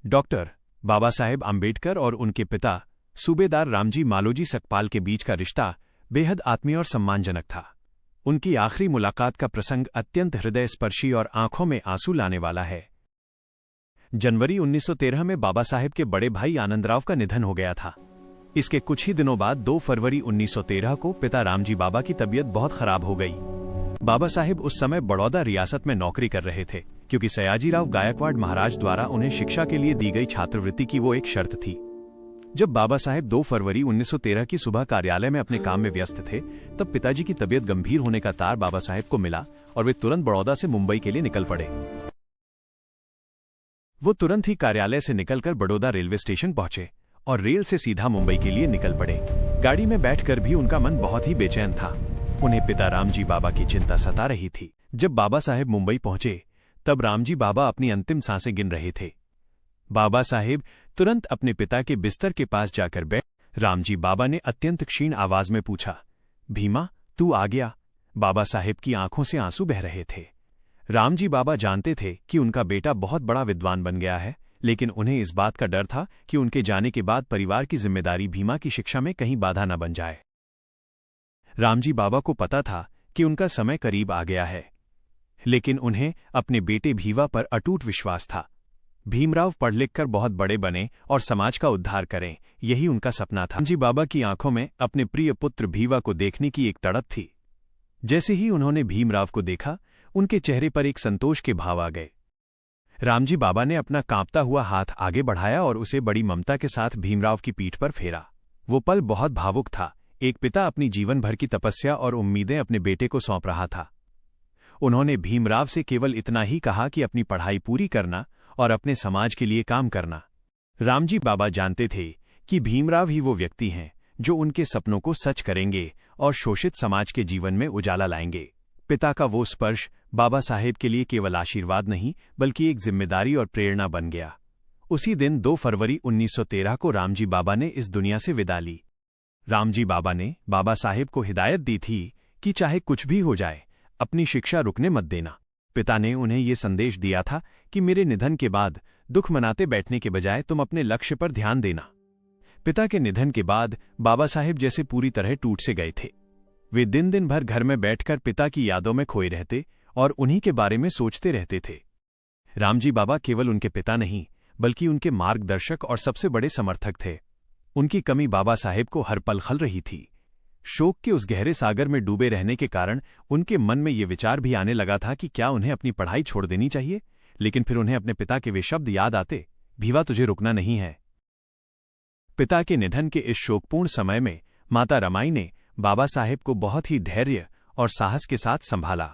Doctor Baba Saheb Ambedkar और उनके पिता सूबेदार रामजी मालोजी सकपाल के बीच का रिश्ता बेहद आत्मीय और सम्मानजनक था। उनकी आखिरी मुलाकात का प्रसंग अत्यंत हृदयस्पर्शी और आंखों में आंसू लाने वाला है। जनवरी 1913 में बाबा साहेब के बड़े भाई आनंदराव का निधन हो गया था। इसके कुछ ही दिनों बाद 2 फरवरी 1913 को पिता रामजी बाबा की तबीयत बहुत खराब हो गई। बाबा साहेब उस समय बड़ौदा रियासत में नौकरी कर रहे थे, क्योंकि सयाजीराव गायकवाड़ महाराज द्वारा उन्हें शिक्षा के लिए दी गई छात्रवृत्ति की वो एक शर्त थी। जब बाबा साहेब 2 फरवरी 1913 की सुबह कार्यालय में अपने काम में व्यस्त थे, तब पिताजी की तबीयत गंभीर होने का तार बाबा साहेब को मिला और वे तुरंत बड़ौदा से मुंबई के लिए निकल पड़े। वो तुरंत ही कार्यालय से निकलकर बड़ौदा रेलवे स्टेशन पहुंचे और रेल से सीधा मुंबई के लिए निकल पड़े। गाड़ी में बैठकर भी उनका मन बहुत ही बेचैन था। उन्हें पिता रामजी बाबा की चिंता सता रही थी। जब बाबा साहेब मुंबई पहुंचे, तब रामजी बाबा अपनी अंतिम सांसें गिन रहे थे। बाबा साहेब तुरंत अपने पिता के बिस्तर के पास जाकर बैठ रामजी बाबा ने अत्यंत क्षीण आवाज में पूछा, भीमा, तू आ गया? बाबा साहेब की आंखों से आंसू बह रहे थे। रामजी बाबा जानते थे कि उनका बेटा बहुत बड़ा विद्वान बन गया है, लेकिन उन्हें इस बात का डर था कि उनके जाने के बाद परिवार की जिम्मेदारी भीमा की शिक्षा में कहीं बाधा न बन जाए। रामजी बाबा को पता था कि उनका समय करीब आ गया है, लेकिन उन्हें अपने बेटे भीवा पर अटूट विश्वास था। भीमराव पढ़ लिखकर बहुत बड़े बने और समाज का उद्धार करें, यही उनका सपना था। रामजी बाबा की आंखों में अपने प्रिय पुत्र भीवा को देखने की एक तड़प थी। जैसे ही उन्होंने भीमराव को देखा, उनके चेहरे पर एक संतोष के भाव आ गए। रामजी बाबा ने अपना कांपता हुआ हाथ आगे बढ़ाया और उसे बड़ी ममता के साथ भीमराव की पीठ पर फेरा। वो पल बहुत भावुक था। एक पिता अपनी जीवन भर की तपस्या और उम्मीदें अपने बेटे को सौंप रहा था। उन्होंने भीमराव से केवल इतना ही कहा कि अपनी पढ़ाई पूरी करना और अपने समाज के लिए काम करना। रामजी बाबा जानते थे कि भीमराव ही वो व्यक्ति हैं जो उनके सपनों को सच करेंगे और शोषित समाज के जीवन में उजाला लाएंगे। पिता का वो स्पर्श बाबा साहेब के लिए केवल आशीर्वाद नहीं, बल्कि एक जिम्मेदारी और प्रेरणा बन गया। उसी दिन 2 फरवरी 1913 को रामजी बाबा ने इस दुनिया से विदा ली। रामजी बाबा ने बाबा साहेब को हिदायत दी थी कि चाहे कुछ भी हो जाए, अपनी शिक्षा रुकने मत देना। पिता ने उन्हें ये संदेश दिया था कि मेरे निधन के बाद दुख मनाते बैठने के बजाय तुम अपने लक्ष्य पर ध्यान देना। पिता के निधन के बाद बाबा साहेब जैसे पूरी तरह टूट से गए थे। वे दिन दिन भर घर में बैठकर पिता की यादों में खोए रहते और उन्हीं के बारे में सोचते रहते थे। रामजी बाबा केवल उनके पिता नहीं, बल्कि उनके मार्गदर्शक और सबसे बड़े समर्थक थे। उनकी कमी बाबा साहेब को हर पल खल रही थी। शोक के उस गहरे सागर में डूबे रहने के कारण उनके मन में ये विचार भी आने लगा था कि क्या उन्हें अपनी पढ़ाई छोड़ देनी चाहिए। लेकिन फिर उन्हें अपने पिता के वे शब्द याद आते, भीवा, तुझे रुकना नहीं है। पिता के निधन के इस शोकपूर्ण समय में माता रमाई ने बाबा साहेब को बहुत ही धैर्य और साहस के साथ संभाला।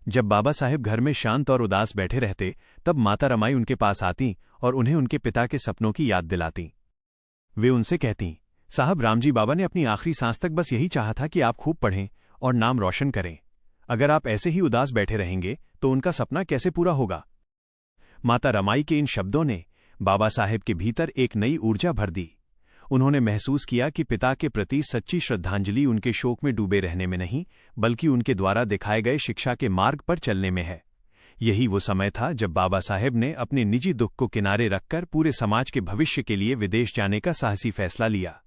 जब बाबा साहेब घर में शांत और उदास बैठे रहते, तब माता रमाई उनके पास आती और उन्हें उनके पिता के सपनों की याद दिलाती। वे उनसे कहती, साहब, रामजी बाबा ने अपनी आखिरी सांस तक बस यही चाहा था कि आप खूब पढ़ें और नाम रोशन करें। अगर आप ऐसे ही उदास बैठे रहेंगे तो उनका सपना कैसे पूरा होगा। माता रमाई के इन शब्दों ने बाबा साहेब के भीतर एक नई ऊर्जा भर दी। उन्होंने महसूस किया कि पिता के प्रति सच्ची श्रद्धांजलि उनके शोक में डूबे रहने में नहीं, बल्कि उनके द्वारा दिखाए गए शिक्षा के मार्ग पर चलने में है। यही वो समय था जब बाबा साहेब ने अपने निजी दुख को किनारे रखकर पूरे समाज के भविष्य के लिए विदेश जाने का साहसी फैसला लिया।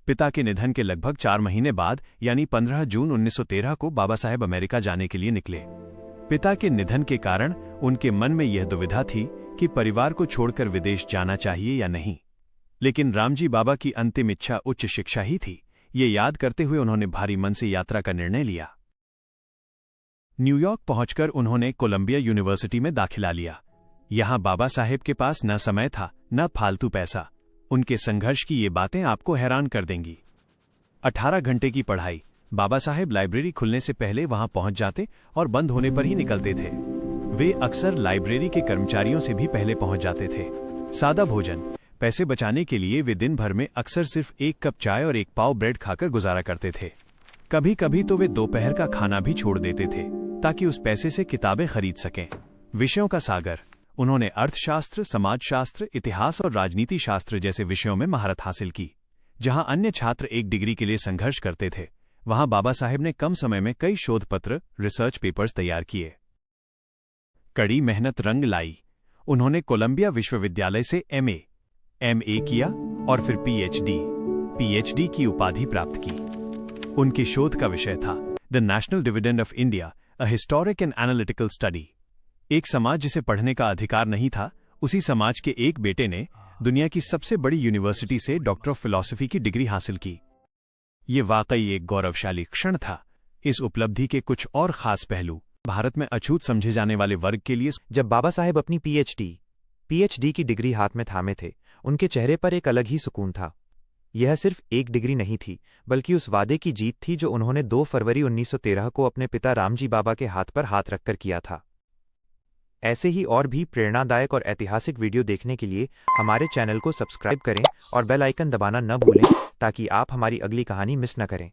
पिता के निधन के लगभग 4 महीने बाद, यानी 15 जून 1913 को बाबा साहेब अमेरिका जाने के लिए निकले। पिता के निधन के कारण उनके मन में यह दुविधा थी कि परिवार को छोड़कर विदेश जाना चाहिए या नहीं। लेकिन रामजी बाबा की अंतिम इच्छा उच्च शिक्षा ही थी। ये याद करते हुए उन्होंने भारी मन से यात्रा का निर्णय लिया। न्यूयॉर्क पहुंचकर उन्होंने कोलंबिया यूनिवर्सिटी में दाखिला लिया। यहां बाबा साहेब के पास न समय था, न फालतू पैसा। उनके संघर्ष की ये बातें आपको हैरान कर देंगी। 18 घंटे की पढ़ाई। बाबा साहेब लाइब्रेरी खुलने से पहले वहां पहुंच जाते और बंद होने पर ही निकलते थे। वे अक्सर लाइब्रेरी के कर्मचारियों से भी पहले पहुंच जाते थे। सादा भोजन। पैसे बचाने के लिए वे दिन भर में अक्सर सिर्फ 1 कप चाय और 1 पाव ब्रेड खाकर गुजारा करते थे। कभी कभी तो वे दोपहर का खाना भी छोड़ देते थे ताकि उस पैसे से किताबें खरीद सकें। विषयों का सागर। उन्होंने अर्थशास्त्र, समाजशास्त्र, इतिहास और राजनीति शास्त्र जैसे विषयों में महारत हासिल की। जहां अन्य छात्र एक डिग्री के लिए संघर्ष करते थे, वहां बाबा साहेब ने कम समय में कई शोध पत्र, रिसर्च पेपर्स तैयार किए। कड़ी मेहनत रंग लाई। उन्होंने कोलंबिया विश्वविद्यालय से एमए किया और फिर पीएचडी की उपाधि प्राप्त की। उनकी शोध का विषय था the national dividend of India, a historic and analytical study. एक समाज जिसे पढ़ने का अधिकार नहीं था, उसी समाज के एक बेटे ने दुनिया की सबसे बड़ी यूनिवर्सिटी से डॉक्टर ऑफ फिलॉसफी की डिग्री हासिल की। ये वाकई एक गौरवशाली क्षण था। इस उपलब्धि के कुछ और खास पहलू भारत में अछूत समझे जाने वाले वर्ग के लिए। जब बाबा साहेब अपनी पीएचडी की डिग्री हाथ में थामे थे, उनके चेहरे पर एक अलग ही सुकून था। यह सिर्फ एक डिग्री नहीं थी, बल्कि उस वादे की जीत थी जो उन्होंने 2 फरवरी 1913 को अपने पिता रामजी बाबा के हाथ पर हाथ रखकर किया था। ऐसे ही और भी प्रेरणादायक और ऐतिहासिक वीडियो देखने के लिए हमारे चैनल को सब्सक्राइब करें और बेल आइकन दबाना न भूलें, ताकि आप हमारी अगली कहानी मिस न करें।